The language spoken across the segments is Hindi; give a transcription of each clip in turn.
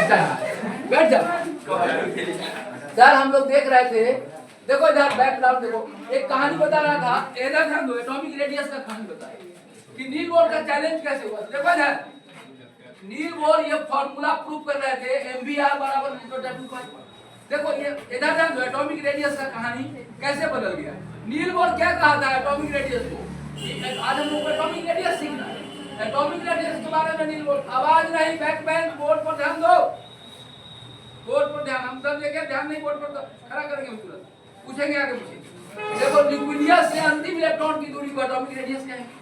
बैठ जाओ सर। हम लोग देख रहे थे, देखो इधर बैकग्राउंड देखो, एक कहानी बता रहा था, एटॉमिक रेडियस का कहानी बताया कि नील बोर का चैलेंज कैसे हुआ। देखो इधर नील बोर ये फार्मूला प्रूव कर रहे थे, mvr बराबर √2π। देखो ये इधर ध्यान दो, एटॉमिक रेडियस का कहानी कैसे बदल गया। नील बोर क्या कहा था एटॉमिक रेडियस को, आज हम लोग एटॉमिक रेडियस सीखना है। एटॉमिक रेडियस के बारे में नील बोर, आवाज नहीं, बैक बेंच, बोर्ड पर ध्यान दो, बोर्ड पर ध्यान। हम सब जगह ध्यान नहीं, बोर्ड पर खड़ा करेंगे, तुरंत पूछेंगे, आगे पूछेंगे। देखो न्यूक्लियस से अंतिम इलेक्ट्रॉन की दूरी को एटॉमिक रेडियस कहेंगे,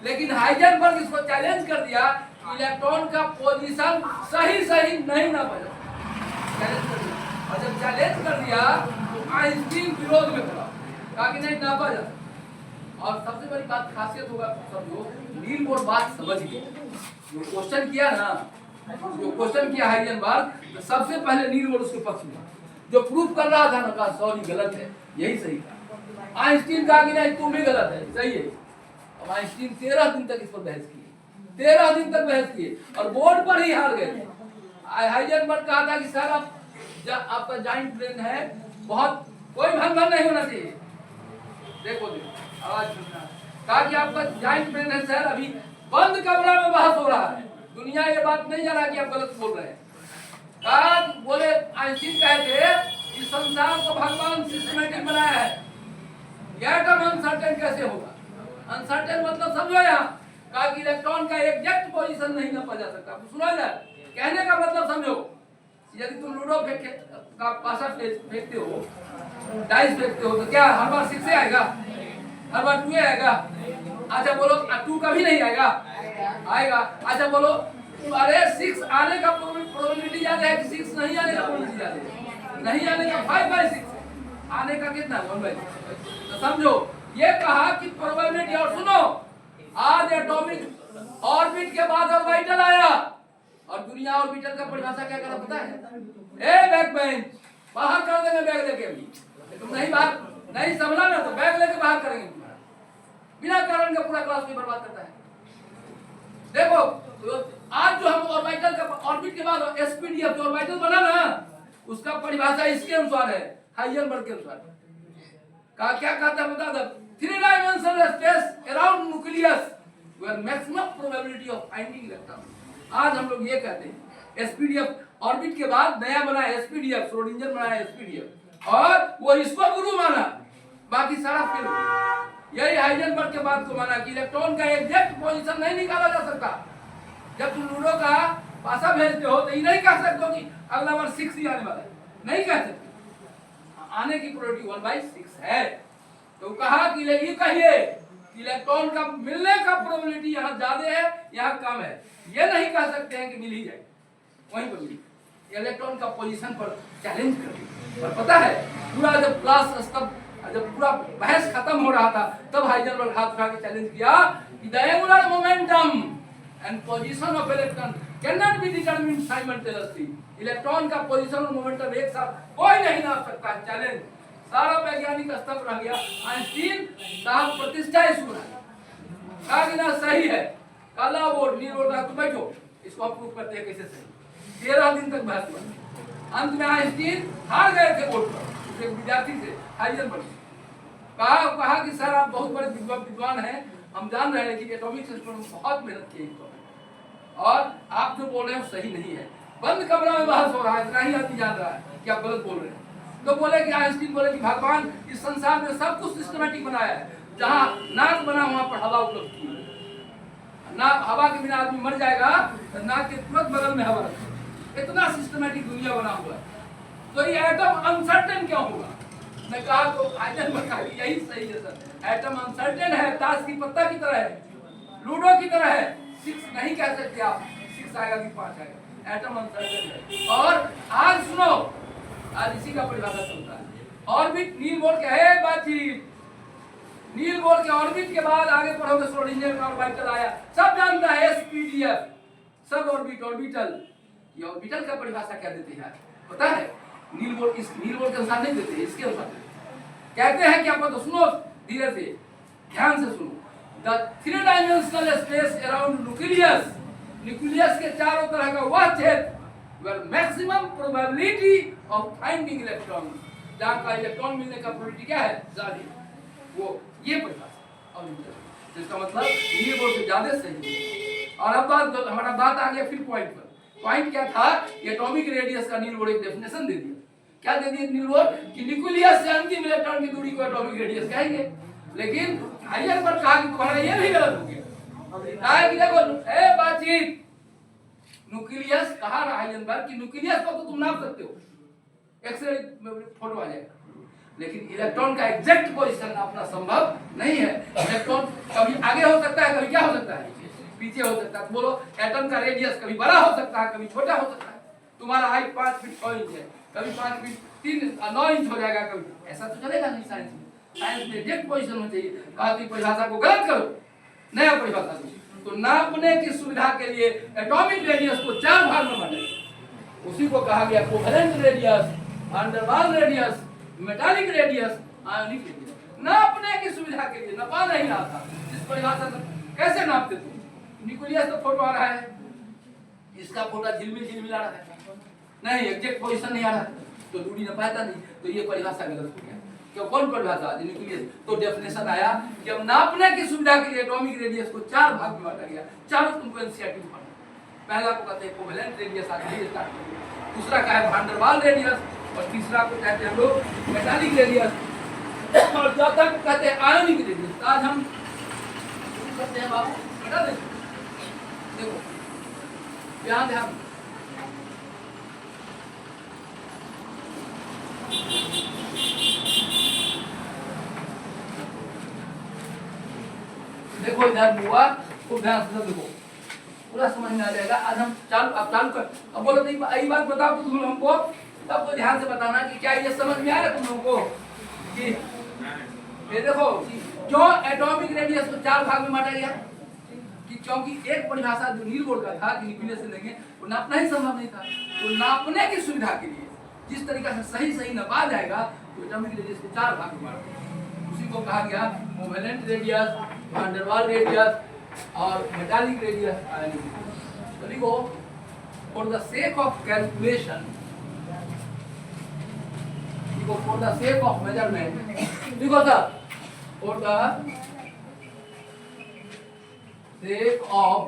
लेकिन हाइजेनबर्ग इसको चैलेंज कर दिया कि इलेक्ट्रॉन का पोजीशन सही नहीं नापा जा सकता, चैलेंज कर दिया। और जब चैलेंज कर दिया तो आइंस्टीन विरोध में खड़ा, कहा कि नहीं नापा जा सकता। और सबसे बड़ी बात खासियत होगा समझो, नील बोर बात समझ गए, जो क्वेश्चन किया ना, जो क्वेश्चन किया हाइजेनबर्ग, तो सबसे पहले नील बोर उसके पक्ष में, जो प्रूफ कर रहा था ना, कहा सॉरी गलत है, यही सही था। आइंस्टीन कहा कि नहीं तुम भी गलत है, सही है। अब आइंस्टीन 13 दिन तक इस पर बहस किए, 13 दिन तक बहस किए और बोर्ड पर ही हार गए। हाइजेनबर्ग कहा था कि सर आपका जॉइंट ब्रेन है, बहुत कोई भंग नहीं होना चाहिए। देखो आवाज सुनना, कहा कि आपका जॉइंट ब्रेन है सर, अभी बंद कमरा में बहस हो रहा है, दुनिया ये बात नहीं जाना कि आप गलत बोल रहे हैं। कहा बोले, आइंस्टीन कहते कि संसार को भगवान सिस्टमैटिक बनाया है, एटम अनसर्टेन कैसे होगा। अनसर्टेन मतलब समझो यहाँ, कहा कि इलेक्ट्रॉन का एग्जैक्ट पोजीशन नहीं नापा जा सकता। सुना जाए, कहने का मतलब समझो, यदि तुम लूडो का पासा फेंकते हो, डाइस फेंकते हो, तो क्या हर बार 6 आएगा, हर बार 2 आएगा? अच्छा बोलो 2 कभी नहीं आएगा, आएगा। अच्छा बोलो अरे 6 आने का प्रोबेबिलिटी ज्यादा है कि 6 नहीं आने का प्रोबेबिलिटी ज्यादा है? नहीं आने का 5/6, आने का कितना 1/6। तो समझो ये कहा कि प्रोबेबिलिटी। और सुनो, आज एटॉमिक ऑर्बिट के बाद ऑर्बिटल आया, और दुनिया ऑर्बिटल का परिभाषा क्या करा पता है? ए बैक बेंच, बाहर कर देंगे बैग लेके। अभी तुम नहीं बाहर नहीं संभला ना, तो बैग लेके बाहर करेंगे तुम्हारा, बिना कारण का पूरा क्लास में बर्बाद करता है। देखो तो आज जो हम ऑर्बिटल का, ऑर्बिट के बाद एसपीडीएफ जो ऑर्बिटल बना ना, उसका परिभाषा इसके अनुसार है, हाइजेनबर्ग के अनुसार। क्या कहता है बता दो, 3 dimensional space around nucleus where maximum probability of finding electron. आज हम लोग ये कहते हैं एसपीडीएफ, ऑर्बिट के बाद नया बना एसपीडीएफ, श्रोडिंगर बना एसपीडीएफ, और वो इसको गुरु माना, बाकी सारा फेल। यही हाइजेनबर्ग के बाद को माना कि इलेक्ट्रॉन का एग्जैक्ट पोजीशन नहीं निकाला जा सकता। जब तुम लूडो का पासा भेजते हो तो ये नहीं कह सकते हो कि अगला बार 6 ही आने वाला है, नहीं कह सकते, आने की प्रोबेबिलिटी 1/6 है। तो कहा कि ये कहिए कि इलेक्ट्रॉन का मिलने का प्रोबेबिलिटी यहाँ ज्यादा है, यहाँ कम है, ये नहीं कह सकते हैं कि मिल ही जाए, वहीं पर मिली। इलेक्ट्रॉन का पोजीशन पर चैलेंज कर दिया। और पता है पूरा जब क्लास जब पूरा बहस खत्म हो रहा था, तब हाइजेनबर्ग हाथ उठा के चैलेंज किया कि the angular momentum and position of electron can not be determined simultaneously. Electron का पोजीशन और मोमेंटम एक साथ कोई नहीं नाप सकता। चैलेंज सारा वैज्ञानिक स्तंभ रह गया। आइंस्टीन साहब प्रतिष्ठा ही सुना, कहा कि ना सही है, काला बोर्ड नील बोर्ड, तुम बैठो, इसको हम प्रूफ करते हैं कैसे सही। 13 दिन तक बहस हुआ, अंत में आइंस्टीन हार गए थे बोर्ड पर, एक विद्यार्थी से हाइजेनबर्ग। कहा कि सर आप बहुत बड़े विद्वान हैं, हम जान रहे हैं कि एटॉमिक सिस्टम में बहुत मेहनत की है, और आप जो बोल रहे हैं वो सही नहीं है। बंद कमरा में बहस हो रहा है, इतना ही आदमी जान रहा है कि आप गलत बोल रहे हैं। तो बोले कि आइंस्टीन बोले कि भगवान इस संसार में सब कुछ सिस्टमैटिक बनाया है, जहाँ नाक बना वहां पर हवा उपलब्ध की है, ना हवा के बिना आदमी मर जाएगा, तो नाक के तुरंत बगल में हवा है, इतना सिस्टमैटिक दुनिया बना हुआ है। तो ये एटम अनसर्टेन क्यों होगा? मैं कहा तो हाइजेनबर्ग का यही सही है सर, एटम अनसर्टेन है, ताश की पत्ता की तरह है, लूडो की तरह है, 6 नहीं कह सकते आप 6 आएगा कि 5 आएगा, एटम अनसर्टेन है। और आज सुनो, आज इसी का परिभाषा चलता है। ऑर्बिट नील बोर के है बातचीत, नील बोर के ऑर्बिट के बाद आगे पढ़ोगे श्रोडिंगर का ऑर्बिटल आया, सब जानता है एसपीडीएफ, सब ऑर्बिट ऑर्बिटल। ये ऑर्बिटल का परिभाषा क्या देते हैं पता है? नील बोर के अनुसार नहीं देते, इसके अनुसार कहते हैं कि आपको तो सुनो धीरे से, ध्यान से सुनो। The 3 dimensional space around nucleus, nucleus के चारों तरह का वह क्षेत्र well maximum probability of finding electron, जहाँ का इलेक्ट्रॉन मिलने का प्रोबेबिलिटी क्या है, ज्यादा, वो ये परिभाषा। और इसका मतलब नील बोर्ड से ज्यादा सही है। और अब हमारा बात आ गया फिर पॉइंट पर। पॉइंट क्या था, एटॉमिक रेडियस का नील बोर्ड एक डेफिनेशन दे दिया। क्या दे दिया नील बोर्ड, कि न्यूक्लियस से अंतिम इलेक्ट्रॉन की दूरी को एटॉमिक रेडियस कहेंगे। लेकिन हाइजेनबर्ग कहा कि तुम्हारा ये भी गलत हो गया। कहा कि देखो ए बातचीत, न्यूक्लियस कहा हाइजेनबर्ग कि न्यूक्लियस को तो तुम नाप सकते हो, एक्सरे फोटो आ जाएगा, लेकिन इलेक्ट्रॉन का एग्जैक्ट पोजीशन नापना संभव नहीं है। इलेक्ट्रॉन कभी आगे हो सकता है, कभी क्या हो सकता है, पीछे हो सकता है। बोलो एटम का रेडियस कभी बड़ा हो सकता है, कभी छोटा हो सकता है। तुम्हारा हाइट 5 फीट 6 इंच है, कभी 5 फीट 9 इंच हो जाएगा, कभी ऐसा तो चलेगा नहीं। साइंस में, साइंस में एग्जैक्ट पोजीशन होनी चाहिए। कहा कि परिभाषा को गलत करो, नया परिभाषा दो। तो नापने की सुविधा के लिए एटॉमिक रेडियस को 4 भाग में बांटा, उसी को कहा गया covalent radius, van der Waals radius, metallic radius, ionic radius. नापने की सुविधा के लिए, नापा नहीं रहा था इस परिभाषा से। कैसे नापते तुम, न्यूक्लियस तो फोटो आ रहा है, इसका फोटो झिलमिल आ रहा है, नहीं एग्जैक्ट पोजीशन नहीं आ रहा, तो दूरी न पाता नहीं। तो ये परिभाषा गलत हो गया। क्यों, कौन परिभाषा, न्यूक्लियस। तो डेफिनेशन आया कि अब नापने की सुविधा के लिए एटॉमिक रेडियस को 4 भाग में बांटा गया। चारों तुमको एनसीईआरटी में पढ़ना। पहला को कहते हैं कोवेलेंट रेडियस, दूसरा का है वैन डर वाल्स रेडियस, और तीसरा को कहते हैं लोग मेटालिक रेडियस, और चौथा को कहते हैं आयोनिक रेडियस। आज हम करते हैं बाबू, बता दे, देखो ध्यान ध्यान, देखो इधर हुआ, खूब ध्यान से देखो, पूरा समझ में आ जाएगा। आज हम चालू, अब चालू कर। अब बोलो तो यही बात बताओ तो तुम हमको, तब तो ध्यान से बताना कि क्या ये समझ में आ रहा है तुम लोगों को कि ये देखो क्यों एटॉमिक रेडियस को 4 भाग में बांटा गया। कि क्योंकि एक परिभाषा जो नील बोर्ड का था कि न्यूक्लियस से लेंगे, वो नापना ही संभव नहीं था। तो नापने की सुविधा के लिए जिस तरीका से सही नपा जाएगा, तो एटॉमिक रेडियस को 4 भाग में बांटा। उसी को कहा गया covalent radius, van der Waals radius और मेटालिक रेडियस, आयोनिक रेडियस। तो लिखो for the sake of calculation, लिखो for the sake of measurement, लिखो sir for the sake of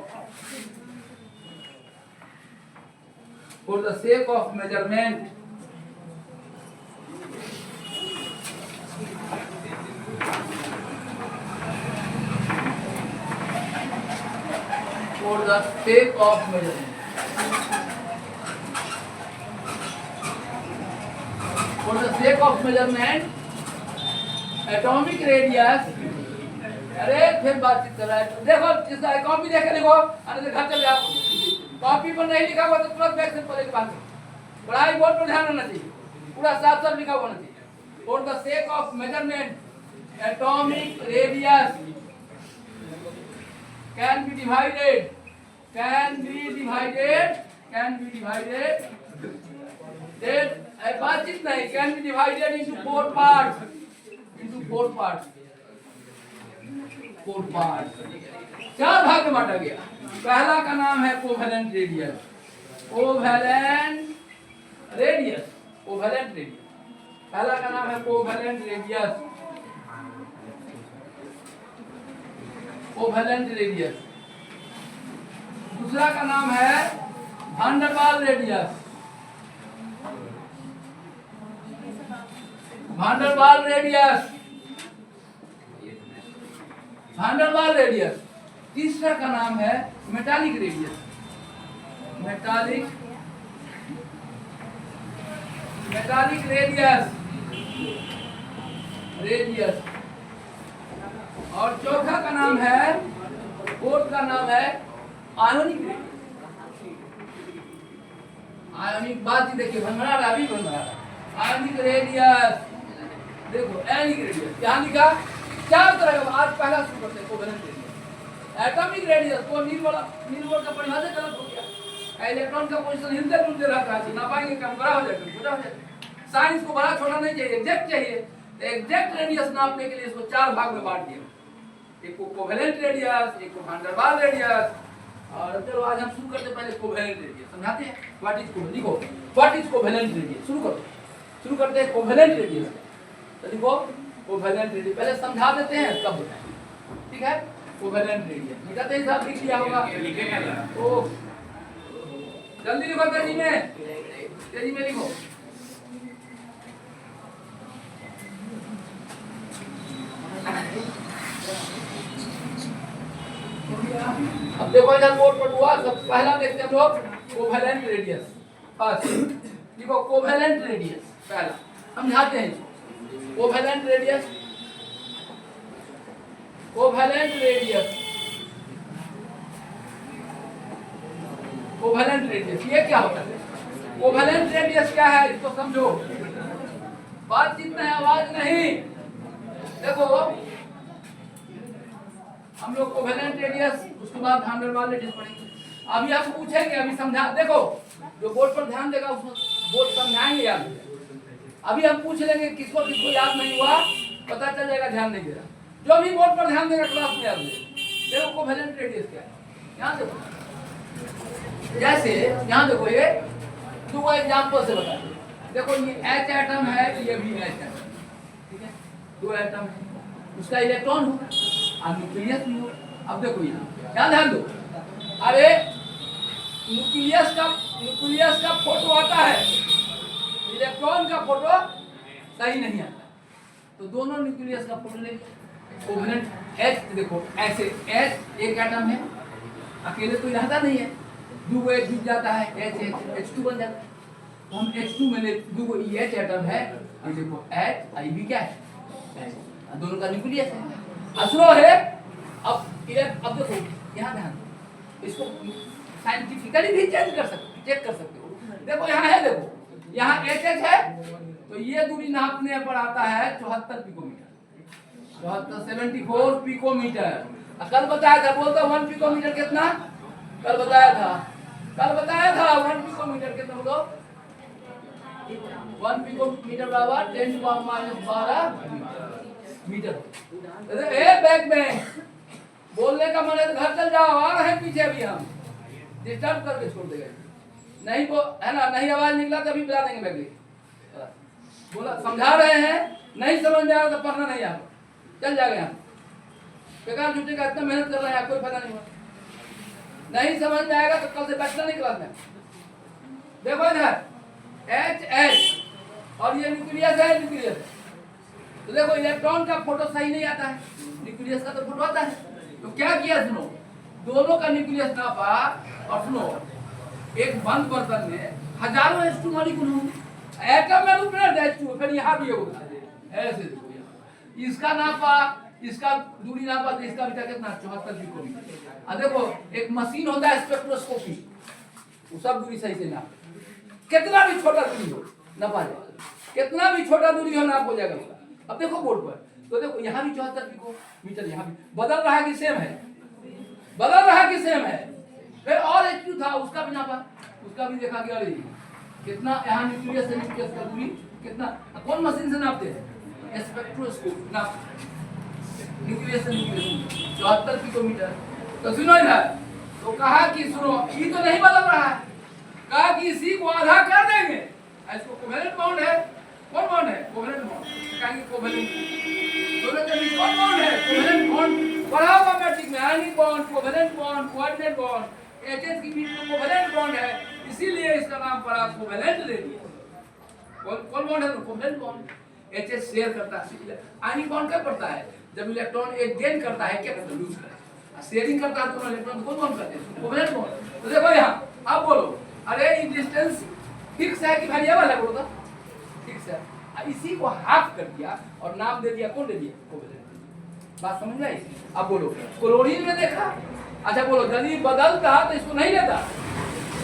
measurement, for the sake of measurement, for the sake of measurement, atomic radius। अरे फिर बातचीत कर रहा है, देखो इसका कॉपी देख के लिखो, अरे घर चले जाओ। कॉपी पर नहीं लिखा हुआ तो तुरंत बैग से पढ़े के बाद पढ़ाई बोर्ड पर ध्यान रहना चाहिए, पूरा साफ साफ लिखा हुआ होना चाहिए। For the sake of measurement, atomic radius can be divided that बातचीत नहीं, can be divided into 4 parts, 4 part, 4 भाग में बांटा गया। पहला का नाम है कोवेलेंट रेडियस, पहला का नाम है कोवेलेंट रेडियस। दूसरा का नाम है van der Waals radius, van der Waals radius. तीसरा का नाम है मेटालिक रेडियस, और चौथा का नाम है, फोर्थ का नाम है आयोनिक रेडियस। आयोनिक बात ही देखिए, आयोनिक रेडियस, देखो एनिक रेडियस यहाँ लिखा। 4 तरह का, आज पहला शुरू करते हैं कोवेलेंट रेडियस। एटॉमिक रेडियस को नील बोर्ड का परिभाषा गलत हो गया। इलेक्ट्रॉन का पोजीशन हिलते डुलते रहता है, ना पाएंगे कम, बड़ा हो जाएगा, छोटा हो जाएगा। साइंस को बड़ा छोटा नहीं चाहिए, एग्जैक्ट चाहिए। तो एग्जैक्ट रेडियस नापने के लिए इसको 4 भाग में बांट दिया। एक को कोवेलेंट रेडियस, एक को वैन डर वाल्स रेडियस, और चलो आज हम शुरू करते पहले कोवेलेंट रेडियस समझाते हैं। व्हाट इज कोवेलेंट, लिखो व्हाट इज कोवेलेंट रेडियस। शुरू करते हैं कोवेलेंट रेडियस। तो लिखो कोवेलेंट रेडियस, पहले समझा देते हैं तब बताएंगे, ठीक है। कोवेलेंट रेडियस लिखते हैं, सब लिख लिया होगा, ओ जल्दी लिखो, तेजी में लिखो। अब देखो इधर बोर्ड पर हुआ, सब पहला देखते हैं हम लोग कोवेलेंट रेडियस। फर्स्ट देखो कोवेलेंट रेडियस, पहला समझाते हैं इसको। Covalent radius, covalent radius, covalent radius ये क्या होता है? कोवेलेंट रेडियस क्या है इसको समझो, बातचीत में आवाज नहीं। देखो हम लोग कोवेलेंट रेडियस उसके बाद हम नॉर्मल रेडियस पढ़ेंगे। अभी आप पूछेंगे, अभी समझा, देखो जो बोर्ड पर ध्यान देगा उसको बोर्ड समझाएंगे याद। अभी हम पूछ लेंगे, किसको किसको याद नहीं हुआ पता चल जाएगा, ध्यान नहीं देगा। जो भी बोर्ड पर ध्यान देगा क्लास में याद देगा। देखो कोवेलेंट रेडियस क्या है, यहाँ देखो, जैसे यहाँ देखो ये दो एग्जांपल से बता। देखो ये H एटम है, ये भी H एटम, ठीक है, दो एटम है, उसका इलेक्ट्रॉन हो और न्यूक्लियस भी हो। अब देखो यहाँ ध्यान दो, अरे न्यूक्लियस का फोटो आता है, इलेक्ट्रॉन का फोटो सही नहीं आता, तो दोनों न्यूक्लियस का फोटो लेंगे। कोवेलेंट H देखो ऐसे H एक एटम है, अकेले तो रहता नहीं है, दो H जुड़ जाता है, H2 बन जाता है। तो हम H2 में ले, दो H एटम है, ये देखो H आई भी क्या है, दोनों का न्यूक्लियस है। असरो है। अब देखो यहाँ ध्यान, इसको साइंटिफिकली भी चेक कर सकते हो। देखो यहाँ है, देखो यहाँ HH है, तो ये दूरी नापने पर आता है 74 पिकोमीटर, 74 पिकोमीटर। कल बताया था, बोलता 1 पिकोमीटर कितना, कल बताया था 1 पिकोमीटर कितना, बोलो 1 पिकोमीटर बराबर 10⁻12 मीटर। ए बैग में बोलने का मन है तो घर चल जाओ, आ रहे हैं पीछे, अभी हम डिस्टर्ब करके छोड़ देंगे। नहीं वो है ना, नहीं आवाज निकला तो अभी बुला देंगे बैग ले। बोला समझा रहे हैं, नहीं समझ में आया तो पढ़ना नहीं आता, चल जाएगा यहाँ बेकार छुट्टी का, इतना मेहनत कर रहे हैं, कोई फायदा नहीं हुआ। नहीं समझ में आएगा तो कल से बैठना नहीं क्लास में। देखो इधर H और ये न्यूक्लियस है, न्यूक्लियस तो देखो इलेक्ट्रॉन का फोटो सही नहीं आता है, न्यूक्लियस का तो फोटो आता है। तो क्या किया, सुनो, दोनों का न्यूक्लियस नापा, और सुनो एक बंद बर्तन में हजारों H2 मॉलिक्यूल होंगे, एटम में रूप में H2, फिर यहाँ भी होगा ऐसे। देखो इसका नापा, इसका दूरी नापा, तो इसका बेटा कितना 74 पिकोमीटर। अब देखो एक मशीन होता है स्पेक्ट्रोस्कोपी, वो सब दूरी सही से नाप, कितना भी छोटा दूरी हो नापा जाएगा, कितना भी छोटा दूरी हो नाप हो जाएगा उसका। अब देखो बोर्ड पर, तो देखो यहाँ भी 74 पिकोमीटर, यहाँ भी बदल रहा है कि सेम है, बदल रहा है कि सेम है। फिर और H2 था, उसका भी नापा, उसका भी देखा कि अरे कितना, यहाँ न्यूक्लियस से न्यूक्लियस का दूरी कितना, कौन मशीन से नापते हैं, स्पेक्ट्रोस्कोप नाप, न्यूक्लियस से न्यूक्लियस 74 पिकोमीटर। तो सुनो इधर, तो कहा कि सुनो ये तो नहीं बदल रहा है, कहा कि इसी को आधा कर देंगे, इसको कोवेलेंट बॉन्ड है, कौन बॉन्ड है, कोवेलेंट बॉन्ड, कहेंगे कोवेलेंट, दोनों के बीच कौन बॉन्ड है, कोवेलेंट बॉन्ड। पढ़ा होगा मैट्रिक में, ionic bond, covalent bond, coordinate bond, HH के बीच में कोवेलेंट बॉन्ड है, इसीलिए इसका नाम पड़ा कोवेलेंट रेडियस। कौन बॉन्ड है, तो कोवेलेंट बॉन्ड। HH शेयर करता है, आयनिक बॉन्ड कब पड़ता है, जब इलेक्ट्रॉन एक गेन करता है, क्या करता है, लूज करता है, शेयरिंग करता है, तो इलेक्ट्रॉन कौन बॉन्ड करते हैं, कोवेलेंट बॉन्ड। तो देखो यहाँ अब बोलो, अरे ये डिस्टेंस फिक्स है कि वेरिएबल है, बोलो तो फिक्स है, इसी को हाफ कर दिया और नाम दे दिया, कौन दे दिया, कोवेलेंट। बात समझ में आई। अब बोलो क्लोरीन में देखा, अच्छा बोलो यदि बदलता तो इसको नहीं लेता,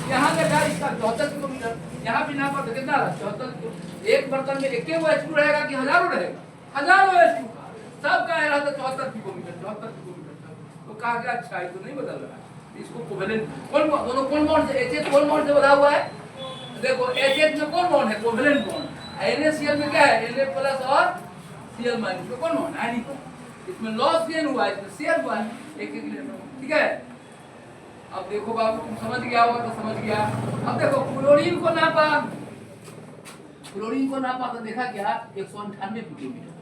यहाँ देखा इसका 74 किलोमीटर, यहाँ भी नापा तो कितना रहा 74। एक बर्तन में एक H2 रहेगा कि हजारों रहेगा, हजारों H2 सब का रहा था 74 किलोमीटर, 74 किलोमीटर। तो कहा गया अच्छा ये तो नहीं बदल रहा, इसको कोवेलेंट, कौन दोनों कौन बॉन्ड से, HH कौन बॉन्ड से बना हुआ है, देखो HH में कौन बॉन्ड है, कोवेलेंट बॉन्ड। NaCl में क्या है, Na प्लस और Cl माइनस, तो कौन बॉन्ड आयनिक, इसमें लॉस गेन हुआ है, इसमें शेयर हुआ है एक इलेक्ट्रॉन, ठीक है। अब देखो बाबू, तुम समझ गया होगा तो समझ गया। अब देखो क्लोरीन को नापा, क्लोरीन को नापा तो देखा क्या 198 पिकोमीटर।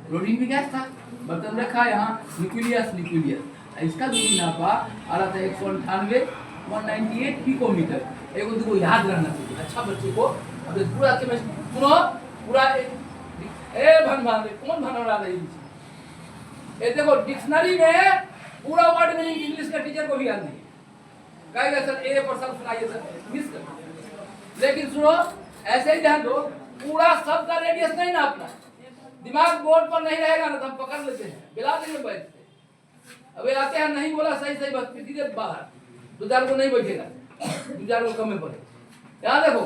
क्लोरीन भी गैस था, बर्तन रखा यहाँ, न्यूक्लियस न्यूक्लियस, इसका दूरी नापा आ रहा था 198 198 पिकोमीटर। एक दूसरे को याद रहना चाहिए अच्छा बच्चे को। अब पूरा केमिस्ट्री सुनो, पूरा ए भन कौन भन रहा है ये देखो डिक्शनरी में पूरा वर्ड मीनिंग इंग्लिश का टीचर को भी याद नहीं कहेगा सर ए पर सब सुनाइए सर मिस कर। लेकिन सुनो ऐसे ही ध्यान दो, पूरा शब्द का रेडियस नहीं ना अपना दिमाग बोर्ड पर नहीं रहेगा ना तो हम पकड़ लेते हैं, बिला देंगे बैठ से। अब आते हैं नहीं बोला सही सही बस सीधे बाहर, 2000 को नहीं बैठेगा, 2000 को कम में पड़े। यहाँ देखो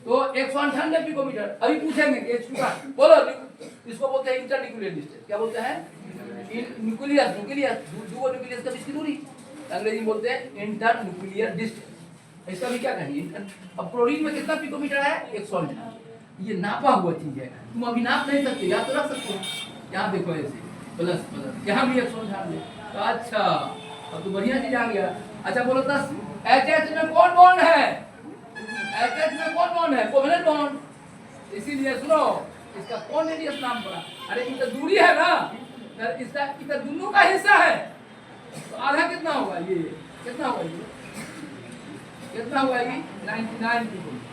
तो 198 पिकोमीटर। अभी पूछेंगे H2 का बोलो, इसको बोलते हैं इंटरन्यूक्लियर डिस्टेंस। क्या बोलते हैं? न्यूक्लियस न्यूक्लियस दो न्यूक्लियस के बीच की दूरी, अंग्रेजी में बोलते हैं इंटरन्यूक्लियर डिस्टेंस। इसका भी क्या कहेंगे? अब क्लोरीन में कितना पिकोमीटर है? 198। ये नापा हुआ चीज है, तुम अभी नाप नहीं सकते, याद तो रख सकते हो। यहाँ देखो ऐसे प्लस प्लस, यहाँ भी 198। तो अच्छा अब तो बढ़िया चीज आ गया। अच्छा बोलो 10 HH में कौन बॉन्ड है? HH में कौन बॉन्ड है? Covalent bond. इसीलिए सुनो इसका कौन रेडियस नाम पड़ा? अरे ये तो दूरी है ना, इसका इधर दोनों का हिस्सा है तो आधा कितना होगा? ये कितना होगा? ये कितना हुआ? ये 99 पिकोमीटर।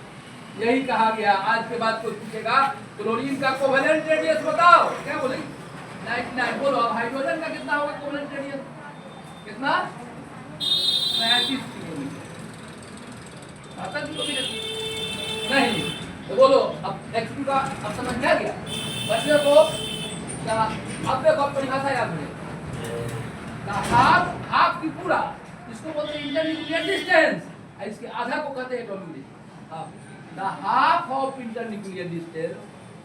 यही कहा गया। आज के बाद कोई पूछेगा क्लोरीन का कोवेलेंट रेडियस बताओ, क्या बोलेंगे? 99। बोलो अब हाइड्रोजन का कितना होगा कोवेलेंट रेडियस? कितना? 35 किलोमीटर। 7 किलोमीटर नहीं तो बोलो अब H2 का अब समझ में आ गया बच्चे को। अब देखो परिभाषा याद रहे, हाफ की पूरा इसको बोलते हैं इंटरन्यूक्लियर डिस्टेंस, इसके आधा को कहते हैं atomic distance. The half of internuclear distance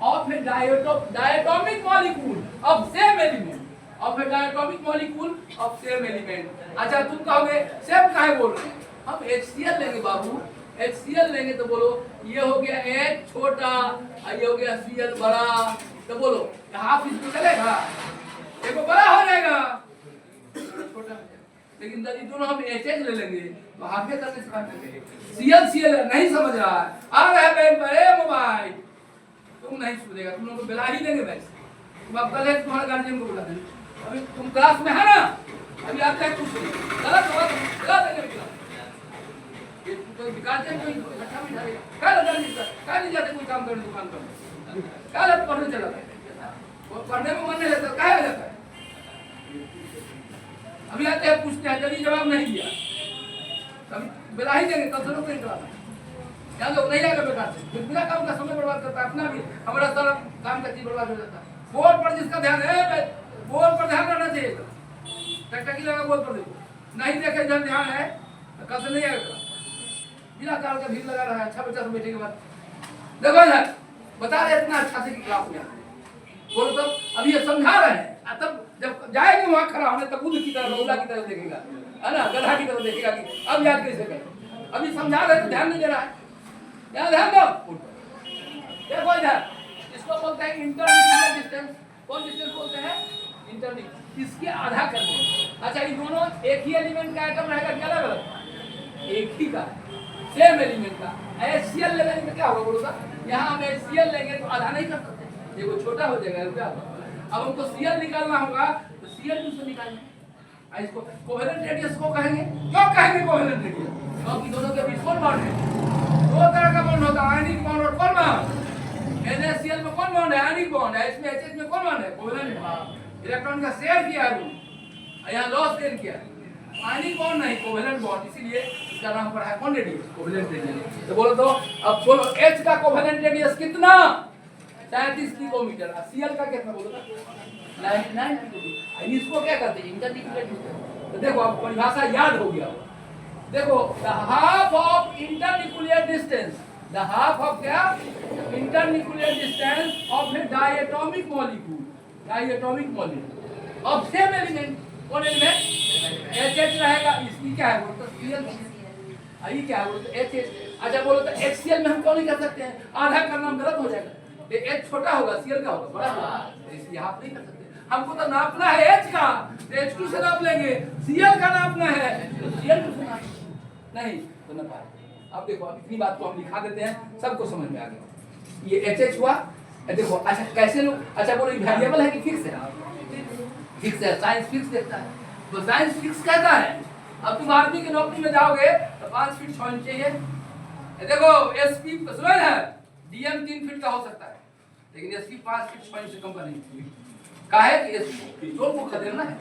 of a diatomic molecule of same element, of a diatomic molecule of same element. अच्छा तुम कहोगे सेम काहे बोल रहे हैं? हम HCl लेंगे बाबू, HCl लेंगे तो बोलो ये हो गया H छोटा, ये हो गया Cl बड़ा, तो बोलो हाफ इसमें चलेगा, देखो बड़ा हो जाएगा छोटा। लेकिन यदि दोनों हम HH ले लेंगे तो हाफे करने से बात करेंगे। Cl नहीं समझ रहा है, आ रहा है बैंक पर ए मोबाइल, तुम नहीं सुनेगा, तुम लोग को बिला ही देंगे वैसे। तुम अब कल तुम्हारे गार्जियन को बुला देंगे, अभी तुम क्लास में है ना, अभी आप क्या कुछ गलत होगा बिला देंगे। तो गार्जियन को इकट्ठा में डालेगा, क्या नहीं जाते कोई काम करने दुकान पर, क्या लगता पढ़ने चला गया, पढ़ने में मन नहीं लगता, क्या हो जाता है? अभी आते हैं पूछते हैं, जल्दी जवाब नहीं दिया तभी बिला ही देंगे, तब से नहीं कराना। यहाँ लोग नहीं आएगा बेकार से, बिना काम का समय बर्बाद करता है, अपना भी हमारा सारा काम का चीज बर्बाद हो जाता है। बोर्ड पर जिसका ध्यान है, बोर्ड पर ध्यान रहना चाहिए, टकटकी लगा बोर्ड पर देखो, नहीं देखे इधर ध्यान है तो कल से नहीं आएगा। बिना कारण का भीड़ लगा रहा है, अच्छा बच्चा सब बैठे के बाद देखो इधर बता रहे इतना अच्छा से कि क्लास में बोलो तो अभी ये समझा रहे हैं, तब जब जाएंगे वहां खड़ा होने तब बुद्ध की तरह बौला की तरह देखेगा, है ना, गधा की तरह देखेगा कि अब याद कैसे करें। अभी समझा रहे तो ध्यान नहीं दे रहा है, यहाँ ध्यान दो। देखो इधर इसको बोलते हैं इंटरन्यूक्लियर डिस्टेंस। कौन डिस्टेंस बोलते हैं? इंटरन्यूक्लियर। इसके आधा कर दो। अच्छा ये दोनों एक ही एलिमेंट का आइटम रहेगा कि अलग अलग? एक ही का, सेम एलिमेंट का। HCl लेने में क्या होगा बोलो सा? यहाँ हम HCl लेंगे तो आधा नहीं कर सकते, देखो छोटा हो जाएगा क्या। अब हमको Cl निकालना होगा तो Cl2 से निकालेंगे। इसको कोवेलेंट रेडियस को कहेंगे। क्यों कहेंगे कोवेलेंट रेडियस? क्योंकि दोनों के बीच कौन बॉन्ड है? दो तरह का बॉन्ड होता है, आयनिक बॉन्ड और कौन बॉन्ड? NaCl में कौन बॉन्ड है? आयनिक बॉन्ड है। इसमें HH में कौन बॉन्ड है? कोवेलेंट। इलेक्ट्रॉन का शेयर किया है, यहाँ लॉस गेन किया, आयनिक बॉन्ड नहीं, कोवेलेंट बॉन्ड, इसीलिए इसका नाम पड़ा है कौन रेडियस? Covalent radius. तो बोलो तो अब बोलो H का कोवेलेंट रेडियस कितना? 37 पिकोमीटर। Cl का कितना बोलो तो? 99 पिकोमीटर। इसको क्या कहते हैं? Internuclear distance. तो देखो अब परिभाषा याद हो गया। देखो the half of internuclear distance, the half of क्या? Internuclear distance of a diatomic molecule, diatomic molecule of same element. कौन एलिमेंट? HH रहेगा, इसकी क्या है बोलो तो? Cl। ये क्या है बोलो तो? HH। अच्छा बोलो तो HCl में हम क्यों नहीं कर सकते हैं? आधा करना गलत हो जाएगा, H छोटा होगा, Cl का होगा बड़ा होगा, इसलिए हाफ नहीं कर सकते। हमको तो नापना है H का, H2 से नाप लेंगे। Cl का नापना है तो Cl2 से नाप नहीं तो ना पाए। अब देखो अब इतनी बात को हम लिखा देते हैं, सबको समझ में आ गया। ये HH हुआ। देखो अच्छा कैसे लोग, अच्छा बोलो ये वेरिएबल है कि फिक्स है? फिक्स है, साइंस फिक्स देखता है। तो साइंस फिक्स कहता है अब तुम आर्मी की नौकरी में जाओगे तो 5 फीट 6 इंच चाहिए। देखो एसपी सुना है डीएम 3 फीट का हो सकता है, लेकिन एसपी 5 फीट 6 इंच से कम का नहीं। काहे कि एसपी चोर को खदेड़ना है।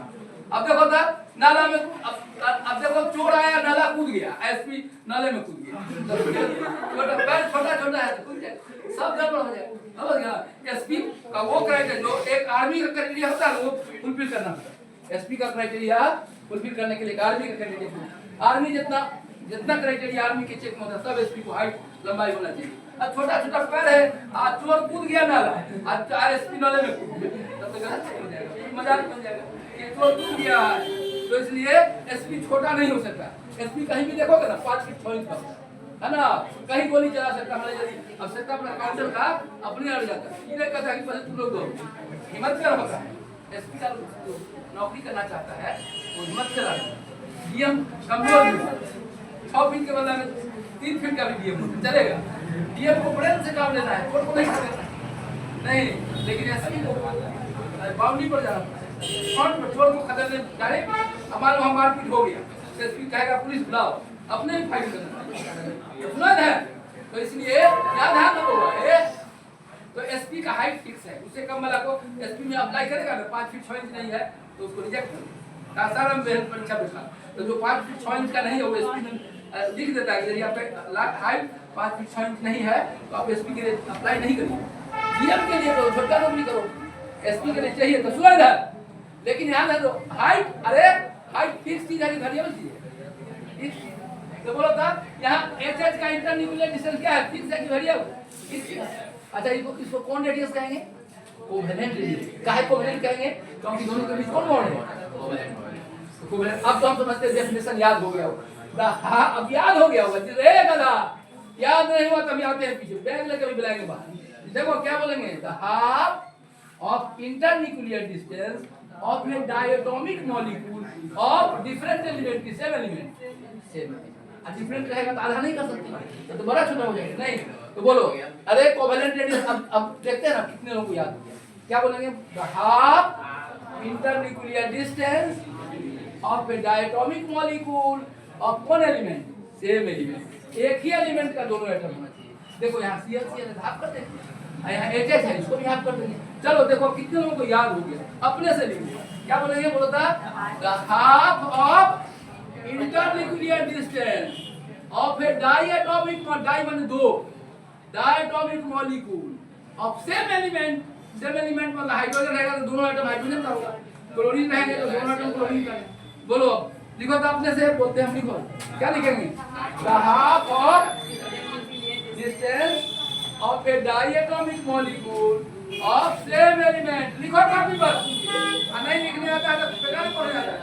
अब देखो था नाला में अब देखो चोर आया नाला कूद गया, एसपी नाले में कूद गया, छोटा पैर छोटा छोटा है कूद जाए, सब गड़बड़ हो जाए। समझ गया? एसपी का वो क्राइटेरिया जो एक आर्मी का क्राइटेरिया होता है वो फुलफिल करना होता है। एसपी का क्राइटेरिया फुलफिल करने के लिए आर्मी का क्राइटेरिया, आर्मी जितना क्राइटेरिया आर्मी के चेक में होता है सब एसपी को हाइट लंबाई होना चाहिए। अब छोटा छोटा पैर है, आज चोर कूद गया नाला, आज एसपी नाले में कूद गया, तब तो गलत हो जाएगा, मजाक बन जाएगा। ये चोर कूद गया है तो इसलिए एसपी छोटा नहीं हो सकता। एसपी कहीं भी देखोगे ना 5 फीट 6 इंच का है ना, कहीं गोली चला सकता है। यदि आवश्यकता पर काउंटर का अपने अड़ जाता है, ये कहता है कि पहले तुम लोग दो हिम्मत कर होता है। एसपी का नौकरी करना चाहता है वो हिम्मत करा, डीएम कमजोर भी 6 फीट के बदला में 3 फीट का भी डीएम चलेगा। डीएम को ब्रेन से काम लेना है, कोर्ट को नहीं करना नहीं, लेकिन एसपी को बाउंड्री पर जाना फ्रंट पर चोर को खदेड़ने डायरेक्ट हमारा वहां मारपीट हो गया, एसपी कहेगा पुलिस बुलाओ, अपने ही फाइट करना सुना है। तो इसलिए क्या ध्यान रखो है, तो एसपी का हाइट फिक्स है, उससे कम वाला को एसपी में अप्लाई करेगा ना 5 फीट 6 इंच नहीं है तो उसको रिजेक्ट करेगा। सासाराम परीक्षा में तो जो 5 फीट 6 इंच का नहीं है वो एसपी में लिख देता है कि यदि आपका हाइट 5 फीट 6 इंच नहीं है तो आप एसपी के लिए अप्लाई नहीं करिए। डीएम के लिए करो, छोटा नौकरी करो, एसपी के लिए चाहिए तो सुना है। लेकिन यहाँ है तो हाइट, अरे हाइट फिक्स चीज है कि वेरिएबल चीज है? तो बोलो था यहाँ एचएच का इंटरन्यूक्लियर डिस्टेंस क्या है, फिक्स है कि वेरिएबल? अच्छा इसको कौन रेडियस कहेंगे? Covalent radius. काहे कोवेलेंट कहेंगे? क्योंकि दोनों के बीच कौन बॉन्ड है? कोवेलेंट। अब तो हम समझते हैं, डेफिनेशन याद हो गया होगा। हाँ अब याद हो गया होगा। रे गधा याद नहीं हुआ तब आते हैं पीछे बैग लेकर भी बुलाएंगे बाहर। देखो क्या बोलेंगे, the half of internuclear distance of a diatomic molecule of different element की सेम एलिमेंट सेम डिफरेंट रहेगा तो आधा नहीं कर सकते तो बड़ा छोटा हो जाएगा नहीं। तो बोलो अरे कोवेलेंट रेडियस अब देखते हैं ना कितने लोगों को याद हो गया। क्या बोलेंगे, the half internuclear distance of a diatomic molecule of one element same element, एक ही एलिमेंट का दोनों एटम होना चाहिए। देखो यहाँ CL हाफ कर देंगे, यहाँ HH है इसको भी हाफ कर देंगे। चलो देखो कितने लोगों को याद हो गया, अपने से लिखिए। क्या बोलेंगे, बोलो था the half of internuclear distance of a diatomic, di माने दो, diatomic molecule of same element, same element मतलब हाइड्रोजन रहेगा तो दोनों एटम हाइड्रोजन का होगा, क्लोरीन रहेंगे तो दोनों एटम क्लोरीन का। बोलो लिखो तो अपने से बोलते हैं हम, लिखो क्या लिखेंगे, the half of distance of a diatomic molecule of same element। लिखो कॉपी पर, नहीं लिखने आता है तो बेकार पड़ जाता है।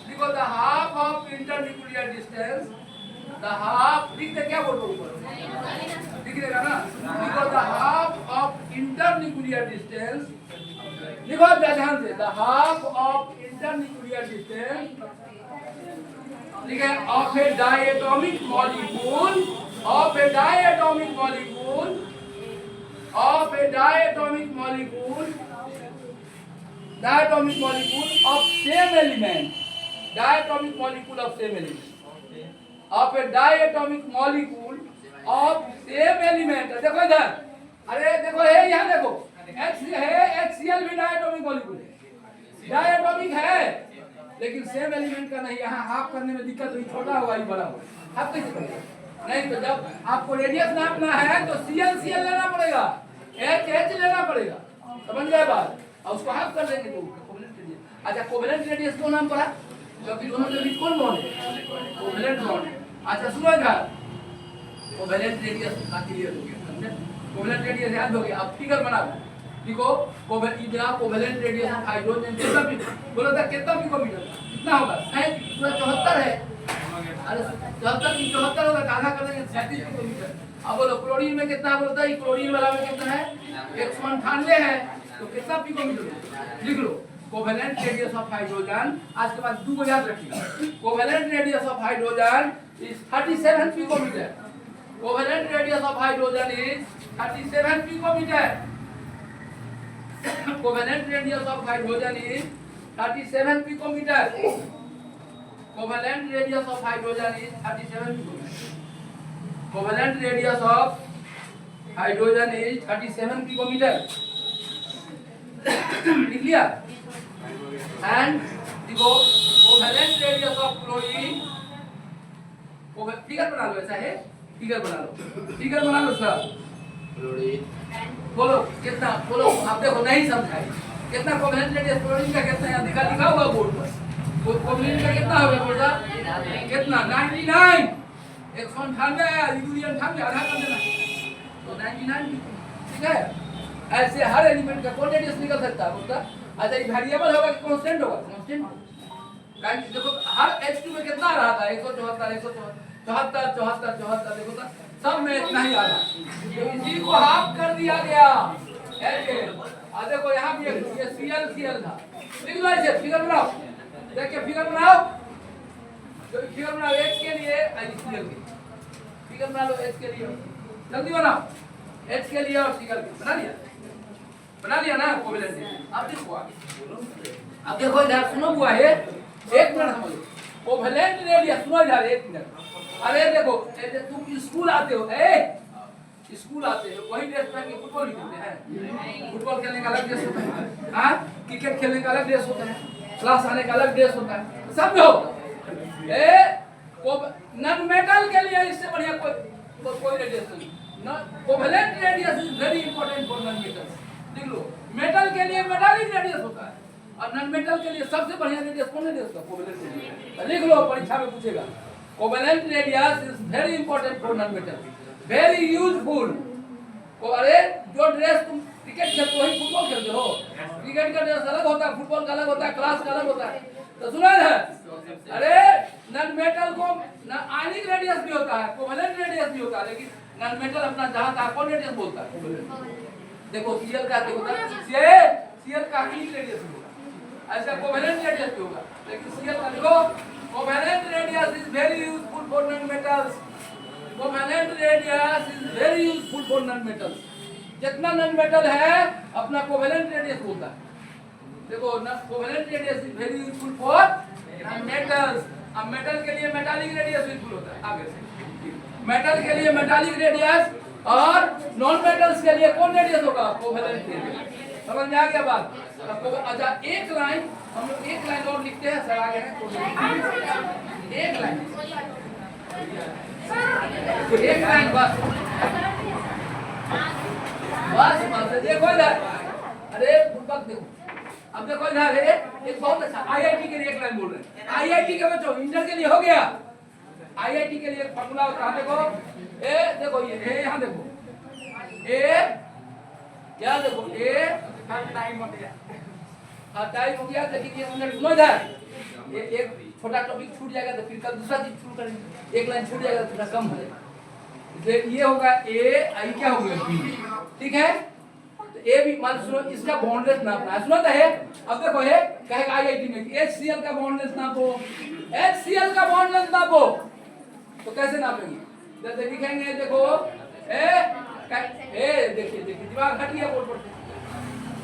लिखो the half of internuclear distance, the half लिख दे, क्या बोलो ऊपर लिख देगा ना। लिखो the half of internuclear distance, लिखो ध्यान से, the half of internuclear distance लिखे of a diatomic molecule, of a diatomic molecule, of a diatomic molecule, diatomic molecule of same element, diatomic molecule of same element, of a diatomic molecule of same element। देखो इधर, अरे देखो है यहाँ देखो H है, HCl भी diatomic molecule है, diatomic है लेकिन सेम एलिमेंट का नहीं। यहाँ हाफ करने में दिक्कत हुई, छोटा होगा ये बड़ा होगा, हाफ कैसे करेगा? नहीं तो जब आपको रेडियस नापना है तो CL लेना पड़ेगा, HH लेना पड़ेगा, समझ गए बात? और उसको हाफ कर देंगे तो कोवेलेंट रेडियस। अच्छा कोवेलेंट रेडियस क्यों नाम पड़ा? क्योंकि दोनों के बीच कौन बॉन्ड है? Covalent bond. अच्छा सुनो इधर, कोवेलेंट रेडियस का क्लियर हो गया, समझे? कोवेलेंट रेडियस याद हो गया। अब फिगर बना दो, देखो कोवेलेंट रेडियस ऑफ हाइड्रोजन कितना भी बोलो था, कितना पिकोमीटर कितना होगा? 74 है। अरे 74 होगा, आधा कर देंगे 37 पिकोमीटर। अब बोलो क्लोरीन में कितना बोलता है, क्लोरीन वाला में कितना है? 198 है, तो कितना पिकोमीटर लिख लो। कोवेलेंट रेडियस ऑफ हाइड्रोजन, आज के बाद 2 को याद रखिएगा। Covalent radius of hydrogen is 37 picometre. Covalent radius of hydrogen is 37 picometre. Covalent radius of hydrogen is 37 picometre. Covalent radius of hydrogen is 37 picometre. Covalent radius of hydrogen is 37 picometre. लिख लिया। एंड देखो covalent radius of chlorine, figure बना लो, ऐसा है, फिगर बना लो, फिगर बना लो सर। क्लोरीन बोलो कितना, बोलो आप देखो नहीं समझाई कितना कोवेलेंट रेडियस क्लोरीन का कितना, यहाँ लिखा हुआ बोर्ड पर। क्लोरीन का कितना होगा बोल रहा कितना 99, 198 आया, यूरिया 98 आधा कर देना तो 99। ठीक है, ऐसे हर एलिमेंट का कौन रेडियस निकल सकता है बोलता। अच्छा ये वेरिएबल होगा कि कांस्टेंट होगा? कांस्टेंट। गाइस देखो हर H2 में कितना आ रहा था 174 174 देखो तो सब में इतना ही आ रहा, तो इसी को हाफ कर दिया गया ऐसे। और देखो यहाँ भी ये Cl था, लिख लो ऐसे, फिगर बनाओ, देखिए फिगर बनाओ, तो फिगर बनाओ H के लिए Cl के फिगर बना लो, H के लिए जल्दी बनाओ, H के लिए और Cl के बना लिया ना कोवेलेंट। अब देखो इधर सुनो हुआ है, एक मिनट समझो। कोवेलेंट रेडियस सुनो इधर, एक मिनट। अरे देखो तुम स्कूल आते हो, स्कूल आते हो वही ड्रेस पहन के फुटबॉल खेलते हैं? फुटबॉल खेलने का अलग ड्रेस होता है, हाँ क्रिकेट खेलने का अलग ड्रेस होता है, क्लास आने का अलग ड्रेस होता है, समझो। नॉन मेटल के लिए इससे बढ़िया कोई रेडियस नहीं। Covalent radius is very important for non metal. लिख लो, मेटल के लिए मेटालिक रेडियस होता है और नॉन मेटल के लिए सबसे बढ़िया रेडियस कौन रेडियस का? Covalent radius. लिख लो, परीक्षा में पूछेगा। Covalent radius is very important for non metal, very useful. अरे जो ड्रेस तुम क्रिकेट खेलते हो वही फुटबॉल खेलते हो, क्रिकेट का ड्रेस अलग होता है, फुटबॉल का अलग होता है, क्लास का अलग होता है, तो सुना है। अरे नॉन मेटल को आयनिक रेडियस भी होता है, कोवेलेंट रेडियस भी होता है, लेकिन नॉन मेटल अपना जहां था कौन रेडियस बोलता है? देखो Cl का देखो Cl का आयनिक रेडियस होगा, ऐसा कोवेलेंट रेडियस भी होगा, लेकिन Cl का देखो covalent radius is very useful for non metals. Covalent radius is very useful for non metals. जितना नॉन मेटल है अपना कोवेलेंट रेडियस होता है। देखो covalent radius is very useful for non metals. अब मेटल के लिए मेटालिक रेडियस यूजफुल होता है, आगे से मेटल के लिए मेटालिक रेडियस और नॉन मेटल्स के लिए कौन रेडियस होगा? Covalent radius. समझ में आ गया बात? अच्छा एक लाइन हम लोग एक लाइन और लिखते हैं सर, आगे है एक लाइन बस देखो इधर। अरे बुड़बक देखो, अब देखो इधर है एक बहुत अच्छा आईआईटी के लिए एक लाइन बोल रहे हैं। आईआईटी के बच्चों इंटर के लिए हो गया, आईआईटी के लिए एक फार्मूला होता है, देखो देखो ये यहाँ देखो क्या देखो टाइम हो गया, टाइम हो गया, लेकिन ये मिनट सुनो इधर, एक छोटा टॉपिक छूट जाएगा तो फिर कल दूसरा चीज शुरू करेंगे, एक लाइन छूट जाएगा तो थोड़ा कम हो जाएगा। ये होगा ए, आई क्या हो गया बी, ठीक है। तो ए भी मान सुनो, इसका बॉन्डलेस नापना है, सुनो तो है। अब देखो है कहेगा आईआईटी में HCl का बॉन्डलेस नापो, HCl का बॉन्डलेस नापो, तो कैसे नापेंगे? जैसे लिखेंगे देखो देखिए दिमाग हटिए बोर्ड पर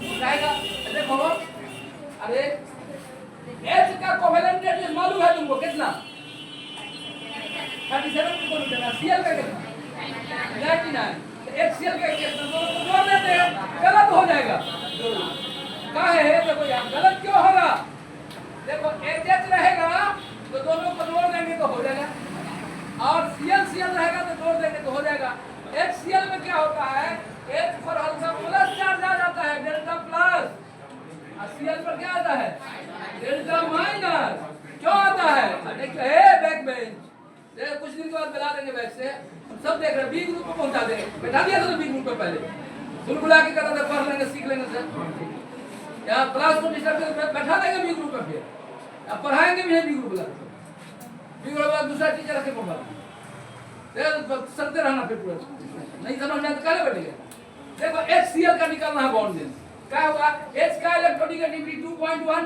कहेगा देखो। अरे H का कोवेलेंट रेडियस मालूम है तुमको कितना? 37 किलोमीटर। Cl का कितना? 99। HCl का कितना? दोनों को जोड़ देते हैं, गलत हो जाएगा। कहा है देखो यार गलत क्यों होगा? देखो HH रहेगा तो दोनों को जोड़ देंगे तो हो जाएगा, और Cl रहेगा तो जोड़ देंगे तो हो जाएगा। HCl में क्या होता है? H पर हल्का प्लस चार्ज आ जाता है, डेल्टा प्लस, और Cl पर क्या आता है? Delta minus. क्यों आता है? देखिए बैक बेंच कुछ दिन के बाद मिला देंगे बैक से, हम सब देख रहे हैं, बी ग्रुप को पहुंचा देंगे, बैठा दिया था बी ग्रुप पे पहले, बुलबुला के कहता था पढ़ लेंगे सीख लेंगे सर, यहाँ क्लास को डिस्टर्ब करके बैठा देंगे बी ग्रुप पे, फिर अब पढ़ाएंगे भी है बी ग्रुप वाला, बी ग्रुप वाला दूसरा टीचर रखे पढ़ा सकते रहना, फिर पूरा नहीं समझ में तो काले बैठेगा। देखो HCl का निकालना है बॉन्ड लेंथ, क्या होगा H का इलेक्ट्रोनेगेटिविटी 2.1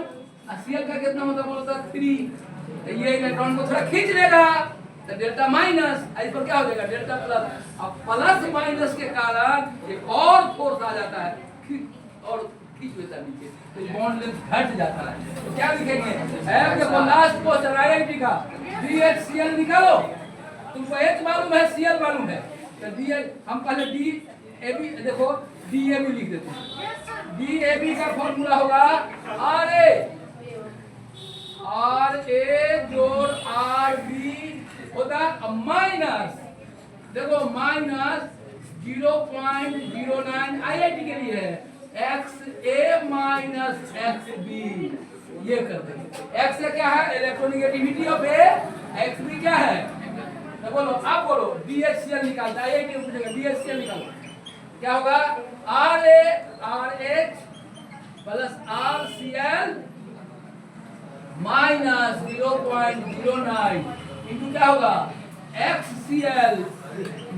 Cl का कितना होता बोलता 3 तो ये इलेक्ट्रॉन को थोड़ा खींच लेगा तो डेल्टा माइनस इस पर क्या हो जाएगा डेल्टा प्लस अब प्लस माइनस के कारण एक और फोर्स आ जाता है और खींच लेता है नीचे तो बॉन्ड लेंथ घट जाता है तो क्या लिखेंगे अब देखो लास्ट क्वेश्चन आईआईटी का DHCl निकालो तुमको H मालूम है Cl मालूम है तो डी हम पहले DAB देखो DAB लिख देते हैं DAB का फॉर्मूला होगा RA जोड़ RB होता है माइनस देखो माइनस 0.09 आईआईटी के लिए है XA माइनस XB ये कर देंगे X क्या है इलेक्ट्रोनेगेटिविटी ऑफ A XB क्या है तो बोलो आप बोलो DHCl निकालता है आईआईटी में पूछेगा DHCl निकालो क्या होगा RH plus RCl minus 0.09 into क्या होगा XCl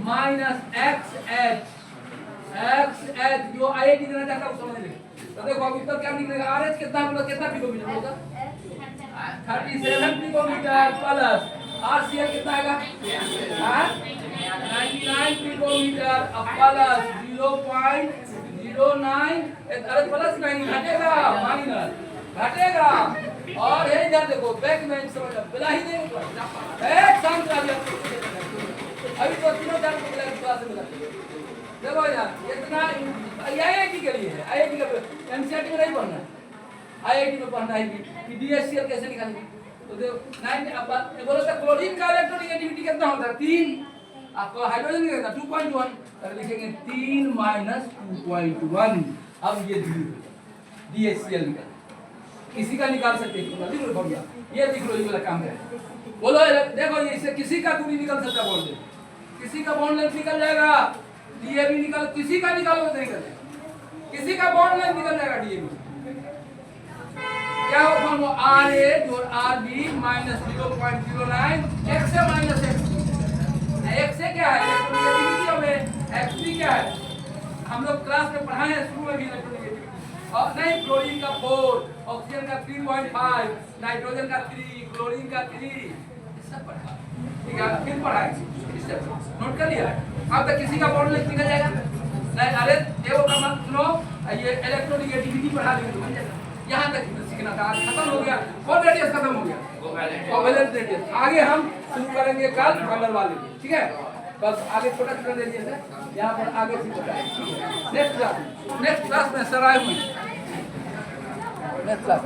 माइनस XH जो आईआईटी देना चाहता है वो समझ ले तो देखो अब उत्तर क्या निकलेगा RH कितना मतलब कितना पिकोमीटर होगा 37 पिकोमीटर प्लस RCl कितना आएगा 99 पिकोमीटर प्लस 0.09 अरे प्लस नहीं घटेगा माइनस घटेगा और ये इधर देखो बैक में समझ बिला ही नहीं एक शांत रहिए अभी तो तीनों चार को बिला क्लास में मिला देखो यार इतना आईआईटी के लिए है आईआईटी का एमसीआरटी में नहीं पढ़ना आईआईटी में पढ़ना है कि DHCl कैसे निकालेंगे तो देखो 9 अब बोलो तो क्लोरीन का इलेक्ट्रोनेगेटिविटी कितना होता है 3 आपको हाइड्रोजन का कितना 2.1 तो लिखेंगे 3 माइनस 2.1 अब ये DHCl निकाल किसी का निकाल सकते हैं लिख लो बढ़िया ये लिख लो ये वाला काम है बोलो देखो इससे किसी का दूरी निकल सकता है बॉन्ड किसी का बॉन्ड लेंथ निकल जाएगा DAB निकाल किसी का निकालो तो निकल जाएगा किसी का बॉन्ड लेंथ निकल जाएगा DAB क्या होगा वो RA जोड़ RB minus 0.09 XA minus XA क्या है इलेक्ट्रोनेगेटिविटी और XB क्या है हम लोग क्लास में पढ़ाए हैं शुरू में भी इलेक्ट्रोनेगेटिविटी और नहीं क्लोरीन का 4 ऑक्सीजन का 3.5 नाइट्रोजन का 3 क्लोरीन का 3 सब पढ़ा ठीक है फिर पढ़ाएंगे नोट कर लिया अब तक किसी का बॉन्ड लेंथ निकल जाएगा नहीं अरे ये वो काम सुनो ये इलेक्ट्रोनेगेटिविटी पढ़ा देंगे बन जाएगा यहां तक सीखना था आज खत्म हो गया कौन रेडियस खत्म हो गया कोवेलेंट रेडियस आगे हम शुरू करेंगे कल कलर वाले ठीक है बस आगे छोटा छोटा रेडियस है यहाँ पर आगे सीखो नेक्स्ट क्लास में सर आए हुए नेक्स्ट क्लास